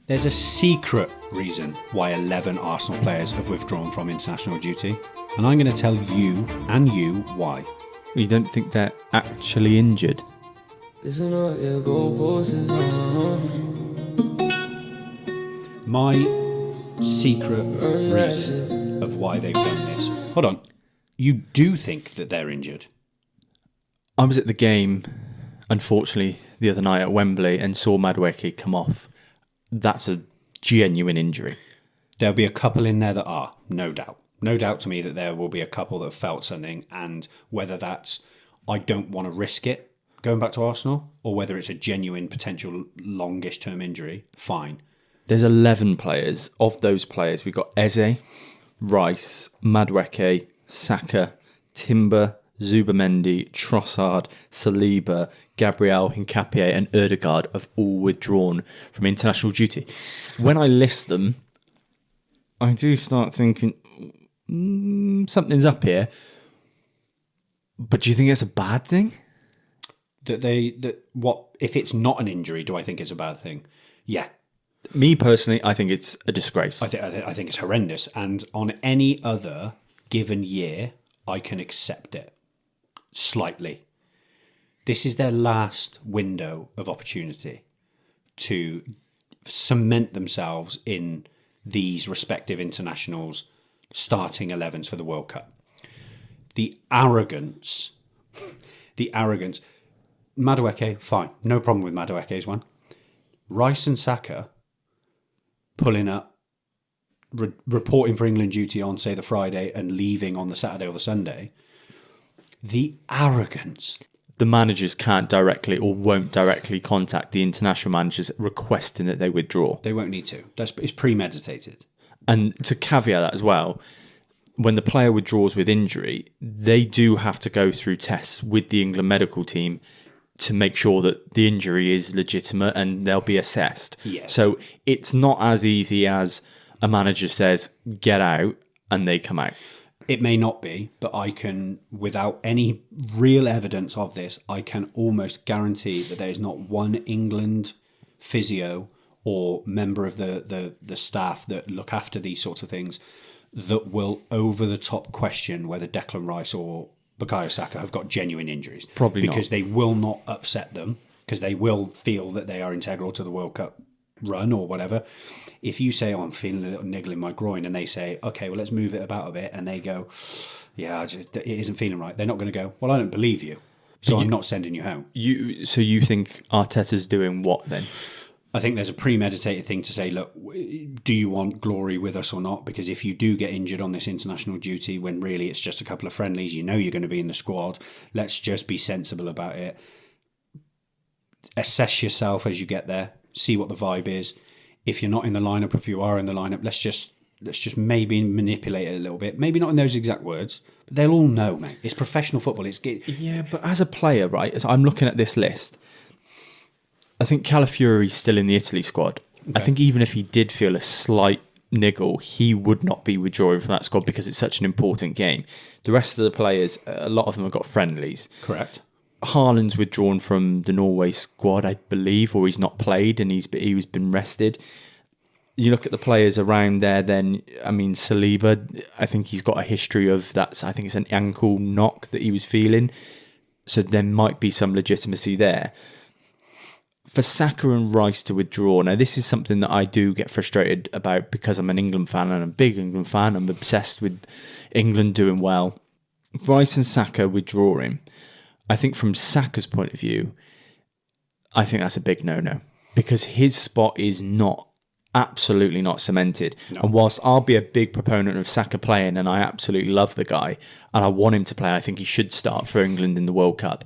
There's a secret reason why 11 Arsenal players have withdrawn from international duty, and I'm going to tell you and you why. You don't think they're actually injured? My secret reason of why they've done this. Hold on. You do think that they're injured? I was at the game, unfortunately, the other night at Wembley and saw Madueke come off. That's a genuine injury. There'll be a couple in there that are, no doubt. No doubt to me that there will be a couple that have felt something, and whether that's, I don't want to risk it going back to Arsenal, or whether it's a genuine potential longish term injury, fine. There's 11 players. Of those players, we've got Eze, Rice, Madueke, Saka, Timber, Zubamendi, Trossard, Saliba, Gabriel, Hincapié and Ødegaard have all withdrawn from international duty. When I list them, I do start thinking, something's up here. But do you think it's a bad thing? If it's not an injury, do I think it's a bad thing? Yeah. Me personally, I think it's a disgrace. I think it's horrendous. And on any other given year, I can accept it slightly. This is their last window of opportunity to cement themselves in these respective internationals' starting 11s for the World Cup. The arrogance. Madueke, fine. No problem with Madueke's one. Rice and Saka pulling up, reporting for England duty on, say, the Friday and leaving on the Saturday or the Sunday. The arrogance. The managers can't directly or won't directly contact the international managers requesting that they withdraw. They won't need to. It's premeditated. And to caveat that as well, when the player withdraws with injury, they do have to go through tests with the England medical team to make sure that the injury is legitimate and they'll be assessed. Yeah. So it's not as easy as a manager says, get out, and they come out. It may not be, but I can, without any real evidence of this, I can almost guarantee that there is not one England physio or member of the staff that look after these sorts of things that will over the top question whether Declan Rice or Bukayo Saka have got genuine injuries. Probably because not. They will not upset them, because they will feel that they are integral to the World Cup run or whatever. If you say, I'm feeling a little niggle in my groin, and they say, okay, well, let's move it about a bit, and they go, yeah, it isn't feeling right, they're not going to go, well, I don't believe you, so I'm not sending you home. So you think Arteta's doing what then? I think there's a premeditated thing to say, look, do you want glory with us or not? Because if you do get injured on this international duty, when really it's just a couple of friendlies, you know you're going to be in the squad, let's just be sensible about it. Assess yourself as you get there. See what the vibe is. If you're not in the lineup, if you are in the lineup, let's just maybe manipulate it a little bit. Maybe not in those exact words, but they'll all know, mate. It's professional football. Yeah, but as a player, right? As I'm looking at this list, I think Calafiori's still in the Italy squad. Okay. I think even if he did feel a slight niggle, he would not be withdrawing from that squad because it's such an important game. The rest of the players, a lot of them have got friendlies. Correct. Haaland's withdrawn from the Norway squad, I believe, or he's not played and he's been rested. You look at the players around there, then, I mean, Saliba, I think he's got a history of that. I think it's an ankle knock that he was feeling. So there might be some legitimacy there. For Saka and Rice to withdraw, now this is something that I do get frustrated about because I'm an England fan and I'm a big England fan. I'm obsessed with England doing well. Rice and Saka withdrawing, I think from Saka's point of view, I think that's a big no-no because his spot is absolutely not cemented. No. And whilst I'll be a big proponent of Saka playing and I absolutely love the guy and I want him to play, I think he should start for England in the World Cup.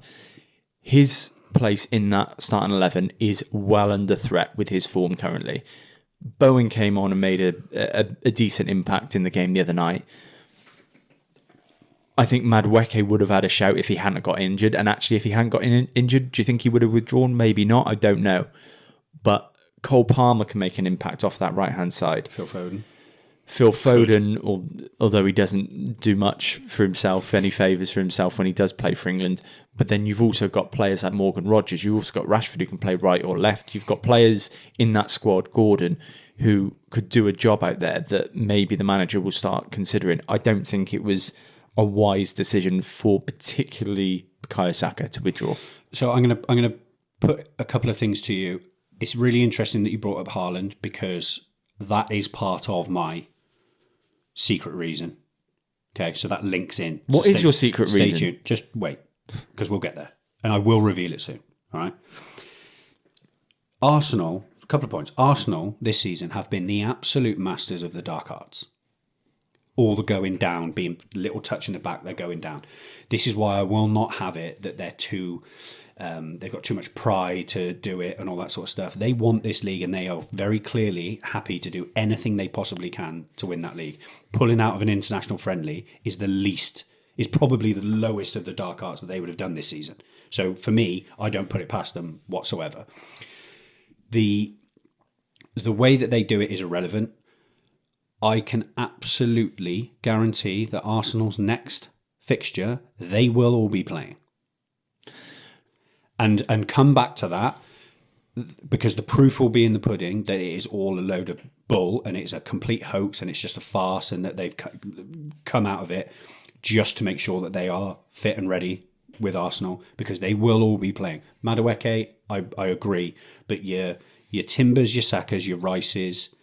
His place in that starting 11 is well under threat with his form currently. Bowen came on and made a decent impact in the game the other night. I think Madueke would have had a shout if he hadn't got injured. And actually, if he hadn't got injured, do you think he would have withdrawn? Maybe not. I don't know. But Cole Palmer can make an impact off that right-hand side. Phil Phil Foden, although he doesn't do much for himself, any favours for himself when he does play for England. But then you've also got players like Morgan Rogers. You've also got Rashford who can play right or left. You've got players in that squad, Gordon, who could do a job out there that maybe the manager will start considering. I don't think it was a wise decision for particularly Bukayo Saka to withdraw. So I'm gonna put a couple of things to you. It's really interesting that you brought up Haaland, because that is part of my secret reason. Okay, so that links in. What is your secret reason? Stay tuned. Just wait, because we'll get there. And I will reveal it soon. All right? Arsenal, a couple of points. Arsenal this season have been the absolute masters of the dark arts. All the going down, being a little touch in the back, they're going down. This is why I will not have it that they're too... they've got too much pride to do it and all that sort of stuff. They want this league, and they are very clearly happy to do anything they possibly can to win that league. Pulling out of an international friendly is probably the lowest of the dark arts that they would have done this season. So for me, I don't put it past them whatsoever. The way that they do it is irrelevant. I can absolutely guarantee that Arsenal's next fixture, they will all be playing. And come back to that, because the proof will be in the pudding that it is all a load of bull and it's a complete hoax and it's just a farce, and that they've come out of it just to make sure that they are fit and ready with Arsenal, because they will all be playing. Madueke, I agree, but your Timbers, your Sakas, your Rices,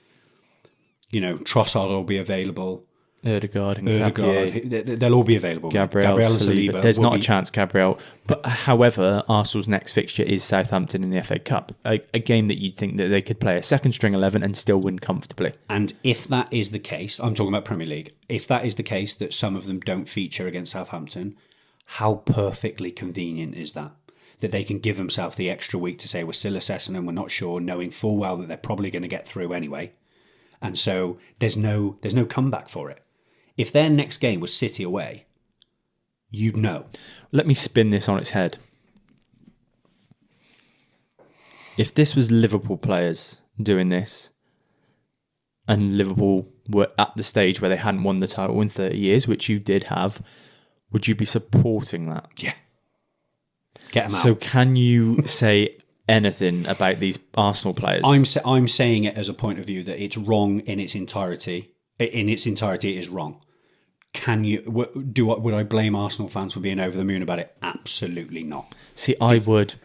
Trossard will be available. Odegaard and Gabriel. They'll all be available. Gabriel and Saliba. There's not a chance, Gabriel. But however, Arsenal's next fixture is Southampton in the FA Cup, a game that you'd think that they could play a second string 11 and still win comfortably. And if that is the case, I'm talking about Premier League, if that is the case that some of them don't feature against Southampton, how perfectly convenient is that? That they can give themselves the extra week to say we're still assessing and we're not sure, knowing full well that they're probably going to get through anyway. And so there's no comeback for it. If their next game was City away, you'd know. Let me spin this on its head. If this was Liverpool players doing this, and Liverpool were at the stage where they hadn't won the title in 30 years, which you did have, would you be supporting that? Yeah. Get them out. So can you say anything about these Arsenal players? I'm saying it as a point of view that it's wrong in its entirety. In its entirety, it is wrong. Would I blame Arsenal fans for being over the moon about it? Absolutely not. See, I would.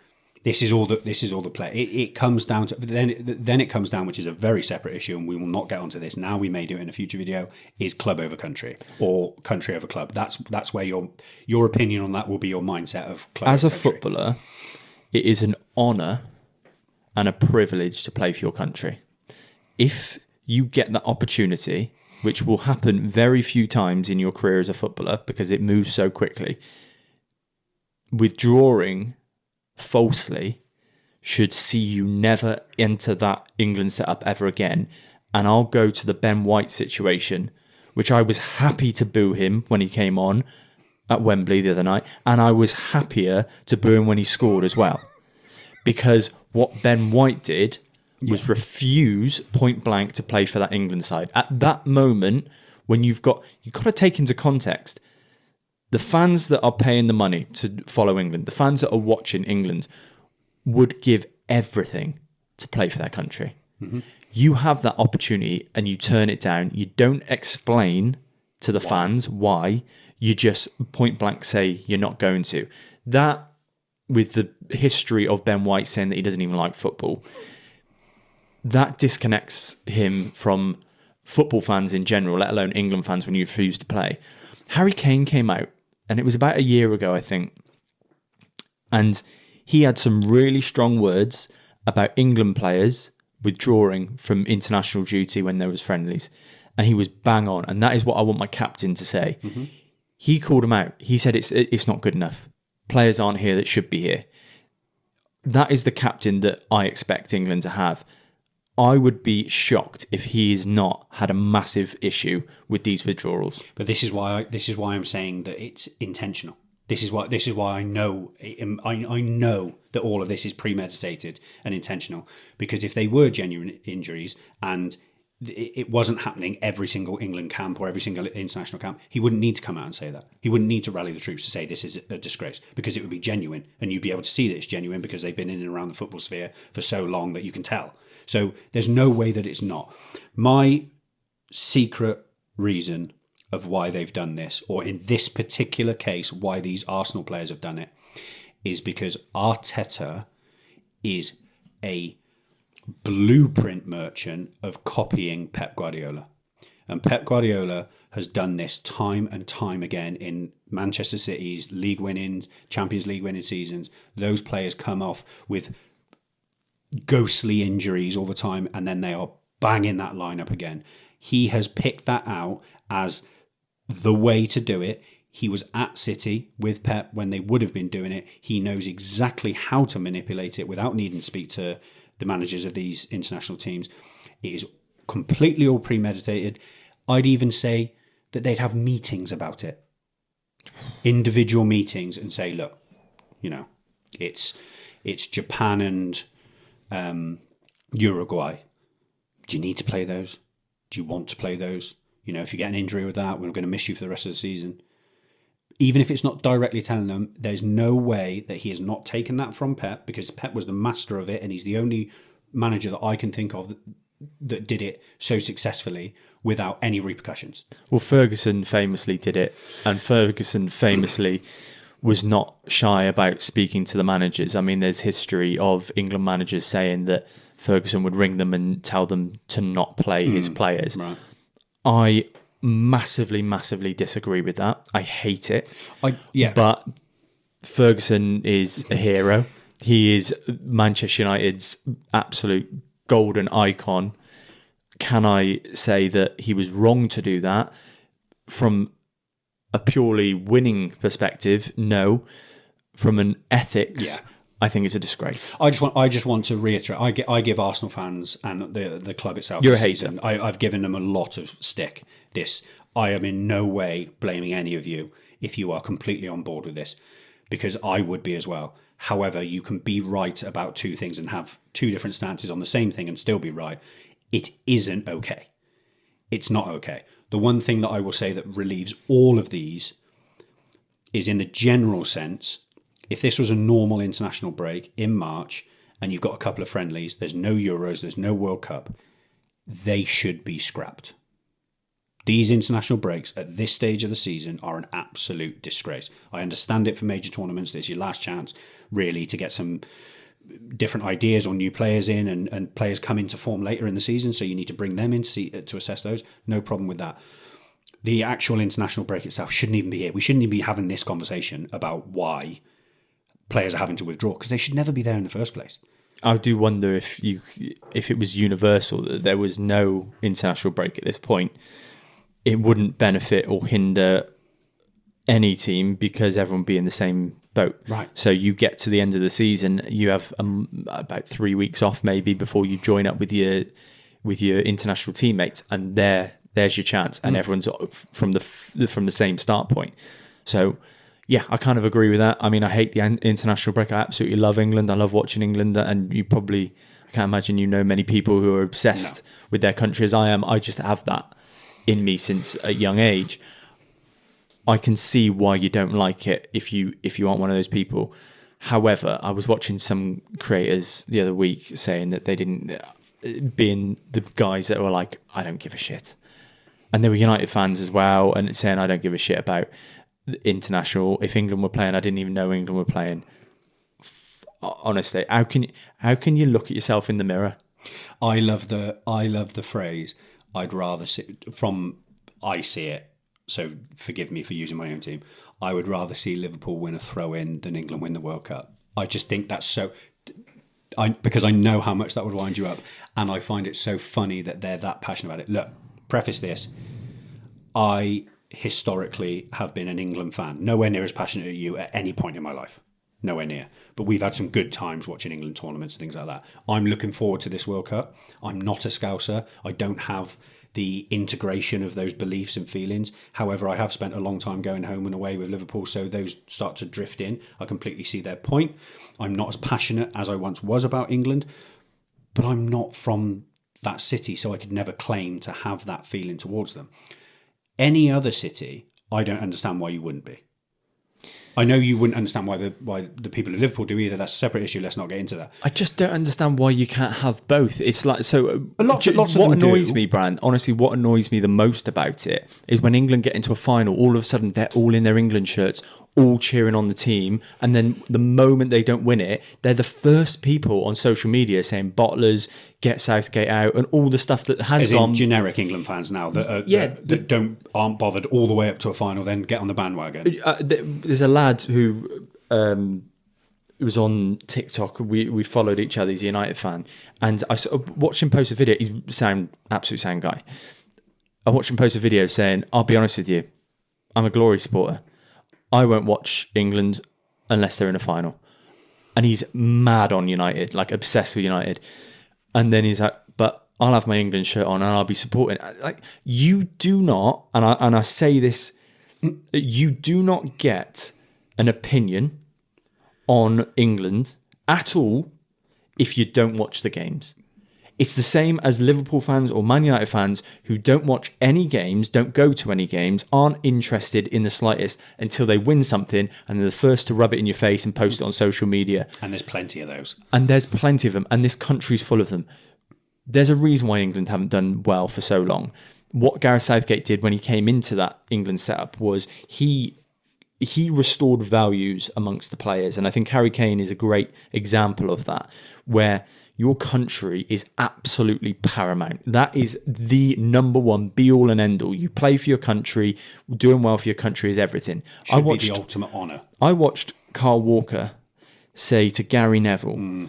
This is all the play. It comes down to then it comes down, which is a very separate issue, and we will not get onto this now. We may do it in a future video. Is club over country or country over club? That's where your opinion on that will be your mindset of club. As a country. footballer, it is an honour and a privilege to play for your country. If you get that opportunity, which will happen very few times in your career as a footballer because it moves so quickly, withdrawing falsely should see you never enter that England setup ever again. And I'll go to the Ben White situation, which I was happy to boo him when he came on at Wembley the other night, and I was happier to boo him when he scored as well. Because what Ben White did was refuse point blank to play for that England side. At that moment, when you've got to take into context the fans that are paying the money to follow England, the fans that are watching England would give everything to play for their country. Mm-hmm. You have that opportunity and you turn it down. You don't explain to the fans why. You just point blank say you're not going to. That, with the history of Ben White saying that he doesn't even like football, that disconnects him from football fans in general, let alone England fans when you refuse to play. Harry Kane came out, and it was about a year ago, I think, and he had some really strong words about England players withdrawing from international duty when there was friendlies, and he was bang on, and that is what I want my captain to say. Mm-hmm. He called him out. He said it's not good enough. Players aren't here that should be here. That is the captain that I expect England to have. I would be shocked if he's not had a massive issue with these withdrawals. But this is why I'm saying that it's intentional. This is why I know that all of this is premeditated and intentional. Because if they were genuine injuries and it wasn't happening every single England camp or every single international camp, he wouldn't need to come out and say that. He wouldn't need to rally the troops to say this is a disgrace, because it would be genuine, and you'd be able to see that it's genuine because they've been in and around the football sphere for so long that you can tell. So there's no way that it's not. My secret reason of why they've done this, or in this particular case, why these Arsenal players have done it, is because Arteta is a blueprint merchant of copying Pep Guardiola. And Pep Guardiola has done this time and time again in Manchester City's league winning, Champions League winning seasons. Those players come off with ghostly injuries all the time, and then they are banging that lineup again. He has picked that out as the way to do it. He was at City with Pep when they would have been doing it. He knows exactly how to manipulate it without needing to speak to the managers of these international teams. It is completely all premeditated. I'd even say that they'd have meetings about it, individual meetings, and say, look, it's Japan and Uruguay. Do you need to play those? Do you want to play those? If you get an injury with that, we're going to miss you for the rest of the season. Even if it's not directly telling them, there's no way that he has not taken that from Pep, because Pep was the master of it, and he's the only manager that I can think of that did it so successfully without any repercussions. Well, Ferguson famously did it, and Ferguson famously was not shy about speaking to the managers. I mean, there's history of England managers saying that Ferguson would ring them and tell them to not play his players. Right. I massively disagree with that. I hate it. But Ferguson is a hero. He is Manchester United's absolute golden icon. Can I say that he was wrong to do that? From a purely winning perspective, no. From an ethics, I think it's a disgrace. I just want to reiterate. I give Arsenal fans and the club itself. You're a hater. I've given them a lot of stick. I am in no way blaming any of you if you are completely on board with this, because I would be as well. However, you can be right about two things and have two different stances on the same thing and still be right. It isn't okay. It's not okay. The one thing that I will say that relieves all of these is, in the general sense, if this was a normal international break in March and you've got a couple of friendlies, there's no Euros, there's no World Cup, they should be scrapped. These international breaks at this stage of the season are an absolute disgrace. I understand it for major tournaments. It's your last chance, really, to get some different ideas or new players in, and players come into form later in the season, so you need to bring them in to assess those. No problem with that. The actual international break itself shouldn't even be here. We shouldn't even be having this conversation about why players are having to withdraw, because they should never be there in the first place. I do wonder if it was universal that there was no international break at this point, it wouldn't benefit or hinder any team, because everyone would be in the same boat. Right. So you get to the end of the season, you have about 3 weeks off maybe before you join up with your international teammates, and there's your chance, and everyone's from the same start point. So yeah, I kind of agree with that. I mean, I hate the international break. I absolutely love England. I love watching England, and I can't imagine many people who are obsessed with their country as I am. I just have that in me since a young age. I can see why you don't like it if you aren't one of those people. However, I was watching some creators the other week saying that they didn't, being the guys that were like, I don't give a shit. And they were United fans as well, and saying I don't give a shit about international. If England were playing, I didn't even know England were playing. Honestly, how can you look at yourself in the mirror? I love the phrase, I'd rather I see it, so forgive me for using my own team, I would rather see Liverpool win a throw-in than England win the World Cup. I just think that's so... because I know how much that would wind you up, and I find it so funny that they're that passionate about it. Look, preface this, I historically have been an England fan, nowhere near as passionate as you at any point in my life. Nowhere near. But we've had some good times watching England tournaments and things like that. I'm looking forward to this World Cup. I'm not a Scouser. I don't have the integration of those beliefs and feelings. However, I have spent a long time going home and away with Liverpool, so those start to drift in. I completely see their point. I'm not as passionate as I once was about England, but I'm not from that city, so I could never claim to have that feeling towards them. Any other city, I don't understand why you wouldn't be. I know you wouldn't understand why the people of Liverpool do either. That's a separate issue. Let's not get into that. I just don't understand why you can't have both. It's like, so Lots of what them annoys do. me, Brand, honestly, what annoys me the most about it is when England get into a final, all of a sudden they're all in their England shirts, all cheering on the team, and then the moment they don't win it, they're the first people on social media saying bottlers, get Southgate out, and all the stuff that has As gone. in generic England fans now that aren't bothered all the way up to a final, then get on the bandwagon. There's a lad who was on TikTok. We followed each other. He's a United fan, and I watched him post a video. He's absolute sound guy. I watched him post a video saying, "I'll be honest with you, I'm a Glory supporter. I won't watch England unless they're in a final." And he's mad on United, like obsessed with United. And then he's like, "But I'll have my England shirt on and I'll be supporting." Like, you do not, and I say this, you do not get an opinion on England at all if you don't watch the games. It's the same as Liverpool fans or Man United fans who don't watch any games, don't go to any games, aren't interested in the slightest until they win something and they're the first to rub it in your face and post it on social media. And there's plenty of those. And there's plenty of them, and this country's full of them. There's a reason why England haven't done well for so long. What Gareth Southgate did when he came into that England setup was he restored values amongst the players. And I think Harry Kane is a great example of that, where your country is absolutely paramount. That is the number one be-all and end-all. You play for your country. Doing well for your country is everything. Should be the ultimate honour. I watched Carl Walker say to Gary Neville,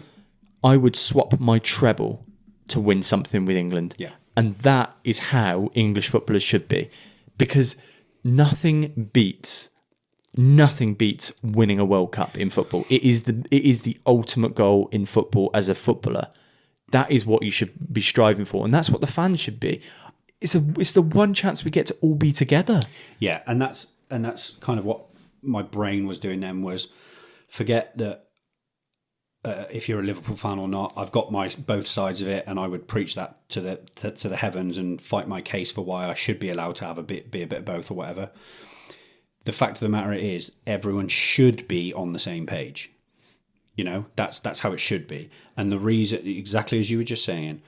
I would swap my treble to win something with England. Yeah. And that is how English footballers should be. Because nothing beats winning a World Cup in football. It is the ultimate goal in football as a footballer. That is what you should be striving for, and that's what the fans should be. It's the one chance we get to all be together. Yeah, and that's kind of what my brain was doing then, was forget that if you're a Liverpool fan or not. I've got both sides of it, and I would preach that to the heavens and fight my case for why I should be allowed to have be a bit of both or whatever. The fact of the matter is, everyone should be on the same page. You know, that's how it should be. And the reason, exactly as you were just saying,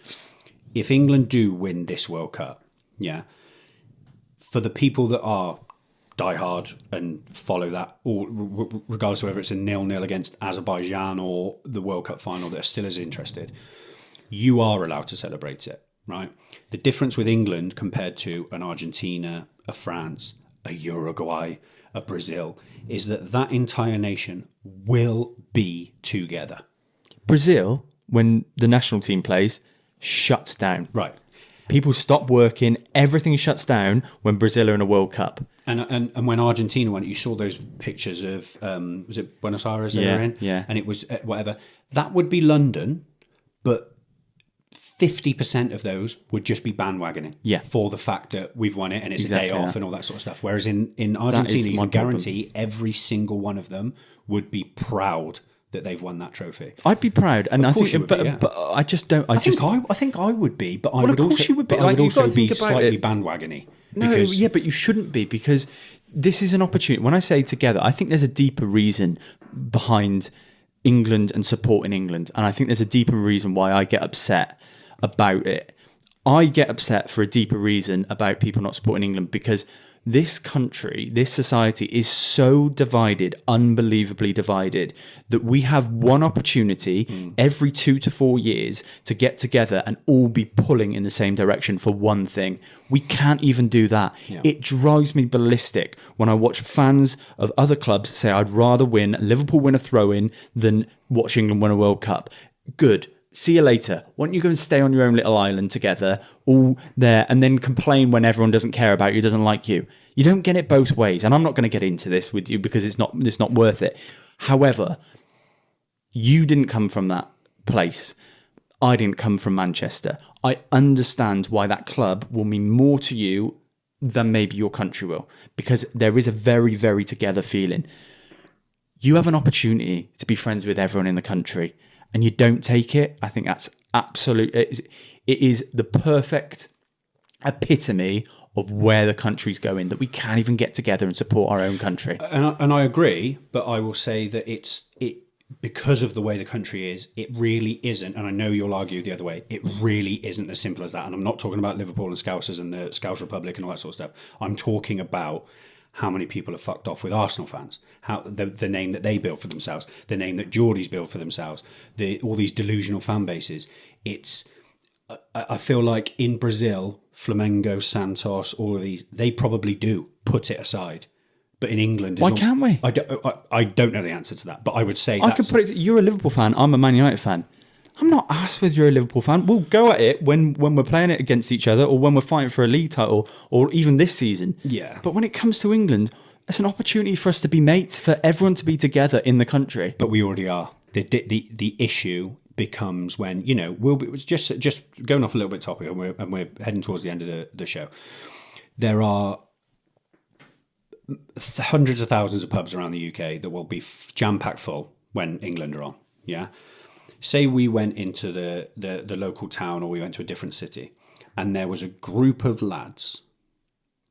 if England do win this World Cup, yeah, for the people that are diehard and follow that, or regardless of whether it's a 0-0 against Azerbaijan or the World Cup final, that are still as interested, you are allowed to celebrate it, right? The difference with England compared to an Argentina, a France, a Uruguay, a Brazil, is that entire nation will be together. Brazil, when the national team plays, shuts down. Right. People stop working. Everything shuts down when Brazil are in a World Cup. And when Argentina went, you saw those pictures of, was it Buenos Aires they were in? Yeah. And it was whatever. That would be London, but 50% of those would just be bandwagoning. Yeah. For the fact that we've won it and it's Exactly, a day off and all that sort of stuff. Whereas in Argentina, you can guarantee every single one of them would be proud that they've won that trophy. I'd be proud, and I course think, you would be, yeah. but I just don't. I think I would be, but I Well, would of course also, you would be. but I Like, would you've got also to be think about slightly it. bandwagony. No, Because, yeah, but you shouldn't be, because this is an opportunity. When I say together, I think there's a deeper reason behind England and supporting England, and I think there's a deeper reason why I get upset about it. I get upset for a deeper reason about people not supporting England, because this country, this society is so divided, unbelievably divided, that we have one opportunity every 2 to 4 years to get together and all be pulling in the same direction for one thing. We can't even do that. Yeah. It drives me ballistic when I watch fans of other clubs say, I'd rather Liverpool win a throw-in than watch England win a World Cup. Good. See you later. Why don't you go and stay on your own little island together, all there, and then complain when everyone doesn't care about you, doesn't like you? You don't get it both ways, and I'm not going to get into this with you because it's not worth it. However, you didn't come from that place. I didn't come from Manchester. I understand why that club will mean more to you than maybe your country will, because there is a very, very together feeling. You have an opportunity to be friends with everyone in the country, and you don't take it. I think that's absolute. It is the perfect epitome of where the country's going, that we can't even get together and support our own country. And I agree, but I will say that it because of the way the country is, it really isn't, and I know you'll argue the other way, it really isn't as simple as that. And I'm not talking about Liverpool and Scousers and the Scouse Republic and all that sort of stuff. I'm talking about how many people have fucked off with Arsenal fans, how the name that they built for themselves, the name that Geordie's built for themselves, all these delusional fan bases. I feel like in Brazil, Flamengo, Santos, all of these, they probably do put it aside. But in England, why can't we? I don't know the answer to that, but I would say I could put it. You're a Liverpool fan. I'm a Man United fan. I'm not asked whether you're a Liverpool fan. We'll go at it when we're playing it against each other, or when we're fighting for a league title, or even this season. Yeah. But when it comes to England, it's an opportunity for us to be mates, for everyone to be together in the country. But we already are. The issue becomes when, it was just going off a little bit topic, and we're heading towards the end of the show. There are hundreds of thousands of pubs around the UK that will be jam-packed full when England are on. Yeah. Say we went into the local town, or we went to a different city, and there was a group of lads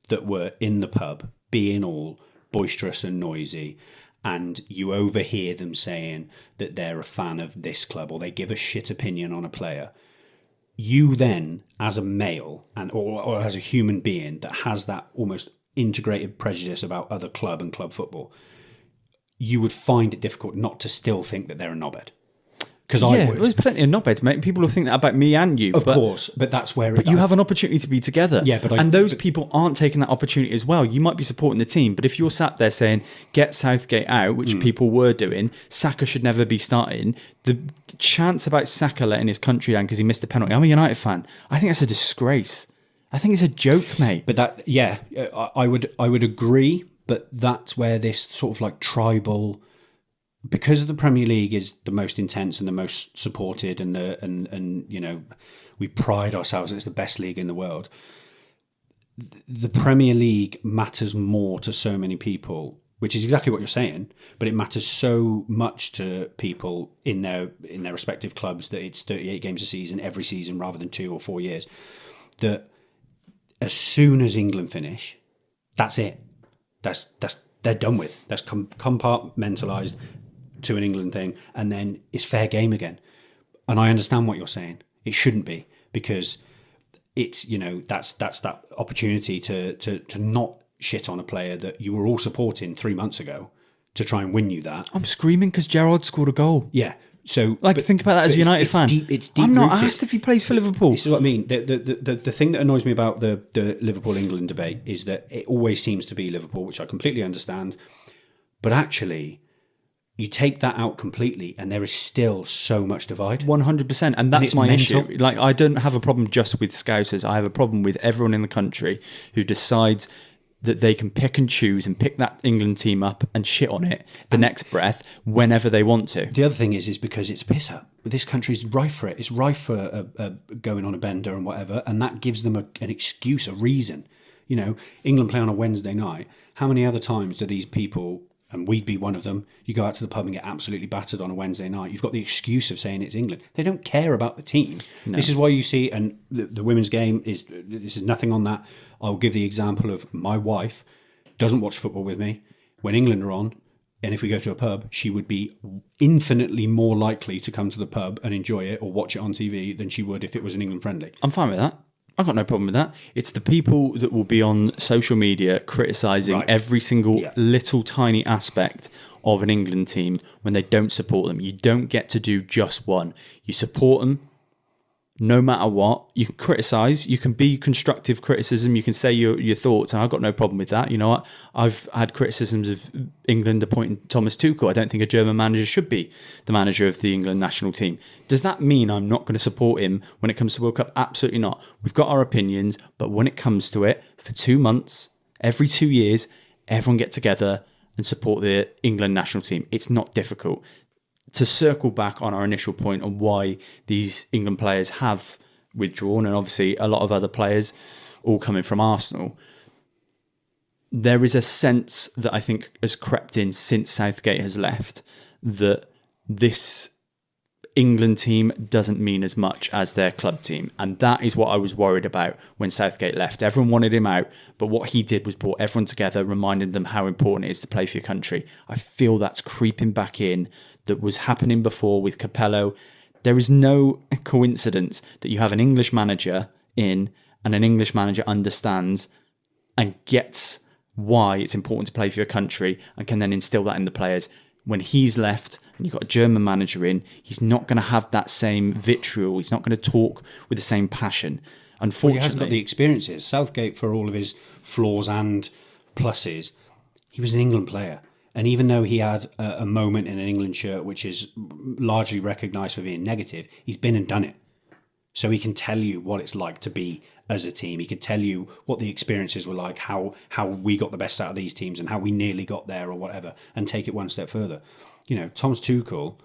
that were in the pub being all boisterous and noisy, and you overhear them saying that they're a fan of this club, or they give a shit opinion on a player. You then, as a male or as a human being that has that almost integrated prejudice about other club and club football, you would find it difficult not to still think that they're a knobhead. Because I would. There's plenty of knobheads, mate. People will think that about me and you. Of course, but that's where... But you have an opportunity to be together. Yeah, but those people aren't taking that opportunity as well. You might be supporting the team, but if you're sat there saying, get Southgate out, which people were doing, Saka should never be starting, the chance about Saka letting his country down because he missed a penalty, I'm a United fan, I think that's a disgrace. I think it's a joke, mate. But that, yeah, I would agree, but that's where this sort of like tribal... Because the Premier League is the most intense and the most supported, and we pride ourselves it's the best league in the world. The Premier League matters more to so many people, which is exactly what you're saying. But it matters so much to people in their respective clubs that it's 38 games a season every season rather than 2 or 4 years. That as soon as England finish, that's it. That's they're done with. That's compartmentalised to an England thing, and then it's fair game again. And I understand what you're saying. It shouldn't be, because it's that's that opportunity to not shit on a player that you were all supporting 3 months ago to try and win you that. I'm screaming because Gerrard scored a goal. Yeah. So think about that as a United fan. It's deep. I'm not rooted. asked if he plays for Liverpool. This is what I mean. The thing that annoys me about the Liverpool England debate is that it always seems to be Liverpool, which I completely understand, but actually, you take that out completely, and there is still so much divide. 100%, and that's my mental. issue. Like, I don't have a problem just with Scousers. I have a problem with everyone in the country who decides that they can pick and choose and pick that England team up and shit on it the next breath whenever they want to. The other thing is because it's a piss up. This country's rife for it. It's rife for going on a bender and whatever, and that gives them an excuse, a reason. England play on a Wednesday night. How many other times do these people... and we'd be one of them, you go out to the pub and get absolutely battered on a Wednesday night. You've got the excuse of saying it's England. They don't care about the team. No. This is why you see, and the women's game this is nothing on that. I'll give the example of my wife doesn't watch football with me. When England are on, and if we go to a pub, she would be infinitely more likely to come to the pub and enjoy it or watch it on TV than she would if it was an England friendly. I'm fine with that. I've got no problem with that. It's the people that will be on social media criticising every single little tiny aspect of an England team when they don't support them. You don't get to do just one. You support them no matter what. You can criticise. You can be constructive criticism. You can say your thoughts, and I've got no problem with that. You know what? I've had criticisms of England appointing Thomas Tuchel. I don't think a German manager should be the manager of the England national team. Does that mean I'm not going to support him when it comes to World Cup? Absolutely not. We've got our opinions, but when it comes to it, for 2 months, every 2 years, everyone get together and support the England national team. It's not difficult. To circle back on our initial point on why these England players have withdrawn, and obviously a lot of other players all coming from Arsenal, there is a sense that I think has crept in since Southgate has left that this England team doesn't mean as much as their club team. And that is what I was worried about when Southgate left. Everyone wanted him out, but what he did was brought everyone together, reminding them how important it is to play for your country. I feel that's creeping back in. That was happening before with Capello. There is no coincidence that you have an English manager in, and an English manager understands and gets why it's important to play for your country and can then instill that in the players. When he's left and you've got a German manager in, he's not going to have that same vitriol. He's not going to talk with the same passion. Unfortunately, he hasn't got the experiences. Southgate, for all of his flaws and pluses, he was an England player. And even though he had a moment in an England shirt which is largely recognised for being negative, he's been and done it. So he can tell you what it's like to be as a team. He can tell you what the experiences were like, how we got the best out of these teams and how we nearly got there or whatever, and take it one step further. You know, Thomas Tuchel,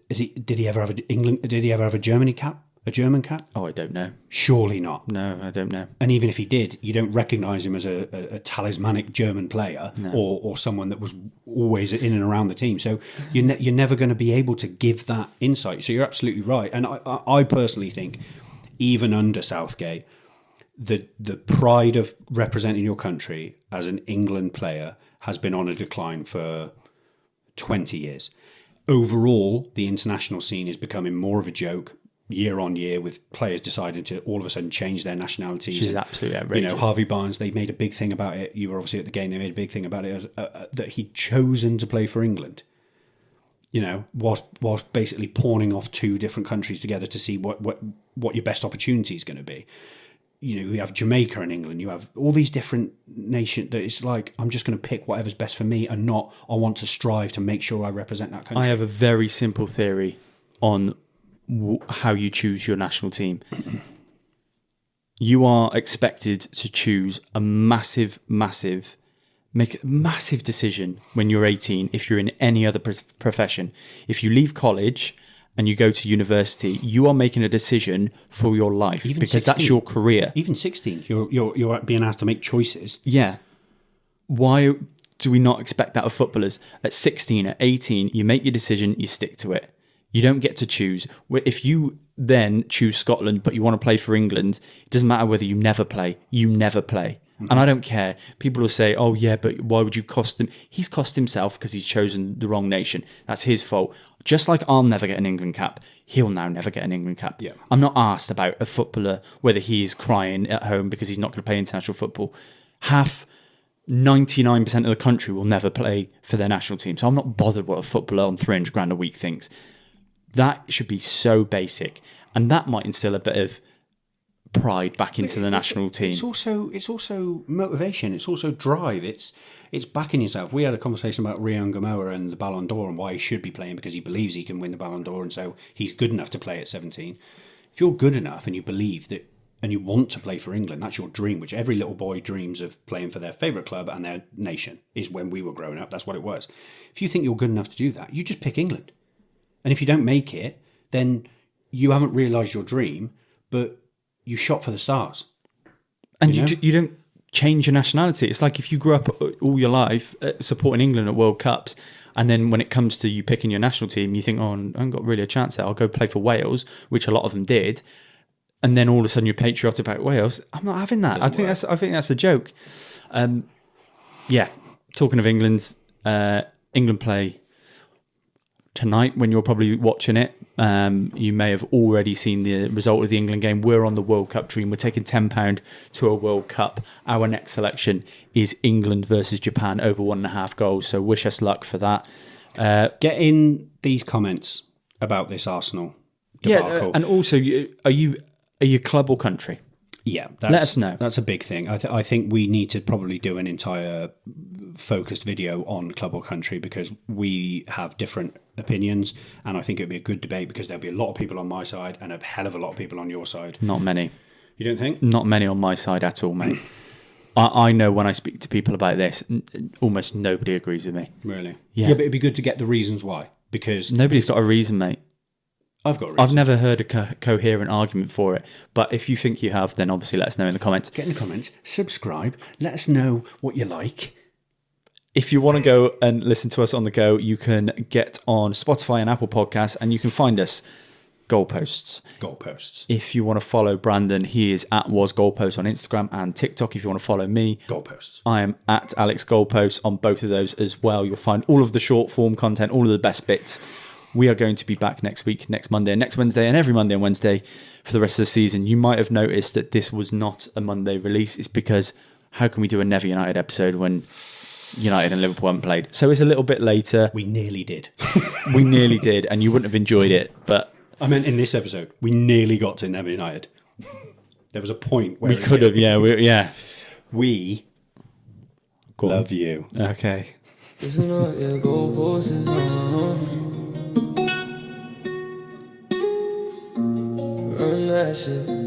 did he ever have a Germany cap? A German cap? Oh, I don't know. Surely not. No, I don't know. And even if he did, you don't recognise him as a talismanic German player, no, or someone that was always in and around the team. So you're never going to be able to give that insight. So you're absolutely right. And I personally think, even under Southgate, the pride of representing your country as an England player has been on a decline for 20 years. Overall, the international scene is becoming more of a joke year on year, with players deciding to all of a sudden change their nationalities. She's absolutely outrageous. You know, Harvey Barnes, they made a big thing about it. You were obviously at the game. They made a big thing about it that he'd chosen to play for England. You know, whilst basically pawning off two different countries together to see what your best opportunity is going to be. You know, you have Jamaica and England. You have all these different nations. That it's like, I'm just going to pick whatever's best for me, and not I want to strive to make sure I represent that country. I have a very simple theory on how you choose your national team. You are expected to choose make a massive decision when you're 18 if you're in any other profession. If you leave college and you go to university, you are making a decision for your life, even because 16, that's your career. Even 16, you're being asked to make choices. Yeah. Why do we not expect that of footballers? At 16, at 18, you make your decision, you stick to it. You don't get to choose. If you then choose Scotland, but you want to play for England, it doesn't matter whether you never play. You never play. Mm-hmm. And I don't care. People will say, oh, yeah, but why would you cost him? He's cost himself because he's chosen the wrong nation. That's his fault. Just like I'll never get an England cap, he'll now never get an England cap. Yeah. I'm not asked about a footballer, whether he is crying at home because he's not going to play international football. 99% of the country will never play for their national team. So I'm not bothered what a footballer on 300 grand a week thinks. That should be so basic, and that might instill a bit of pride back into the national team. It's also motivation. It's also drive. It's backing yourself. We had a conversation about Rio Gamoa and the Ballon d'Or and why he should be playing, because he believes he can win the Ballon d'Or, and so he's good enough to play at 17. If you're good enough and you believe that and you want to play for England, that's your dream, which every little boy dreams of, playing for their favourite club and their nation. Is when we were growing up, that's what it was. If you think you're good enough to do that, you just pick England. And if you don't make it, then you haven't realised your dream, but you shot for the stars. And you don't change your nationality. It's like if you grew up all your life supporting England at World Cups, and then when it comes to you picking your national team, you think, oh, I haven't got really a chance there. I'll go play for Wales, which a lot of them did. And then all of a sudden you're patriotic about Wales. I'm not having that. I think that's a joke. Yeah. Talking of England, England play tonight when you're probably watching it. You may have already seen the result of the England game. We're on the World Cup dream. We're taking £10 to a World Cup. Our next selection is England versus Japan over 1.5 goals. So wish us luck for that. Get in these comments about this Arsenal debacle. Yeah, and also, are you club or country? Yeah, let us know. That's a big thing. I think we need to probably do an entire focused video on club or country, because we have different opinions, and I think it would be a good debate, because there'll be a lot of people on my side and a hell of a lot of people on your side. Not many. You don't think? Not many on my side at all, mate. I know when I speak to people about this, almost nobody agrees with me. Really? Yeah, but it'd be good to get the reasons why, because nobody's got a reason, mate. I've got a reason. I've never heard a coherent argument for it, but if you think you have, then obviously let us know in the comments. Get in the comments, subscribe, let us know what you like. If you want to go and listen to us on the go, you can get on Spotify and Apple Podcasts, and you can find us Goalposts. Goalposts. If you want to follow Brandon, he is at @wasgoalposts on Instagram and TikTok. If you want to follow me, Goalposts. I am at Alex Goalposts on both of those as well. You'll find all of the short form content, all of the best bits. We are going to be back next week, next Monday, and next Wednesday, and every Monday and Wednesday for the rest of the season. You might have noticed that this was not a Monday release. It's because how can we do a Never United episode when United and Liverpool haven't played? So it's a little bit later. We nearly did. We nearly did, and you wouldn't have enjoyed it, but I meant in this episode, we nearly got to Never United. There was a point where we could have, yeah. We love you. Okay. This is not your goalposts, it's on. Run that shit.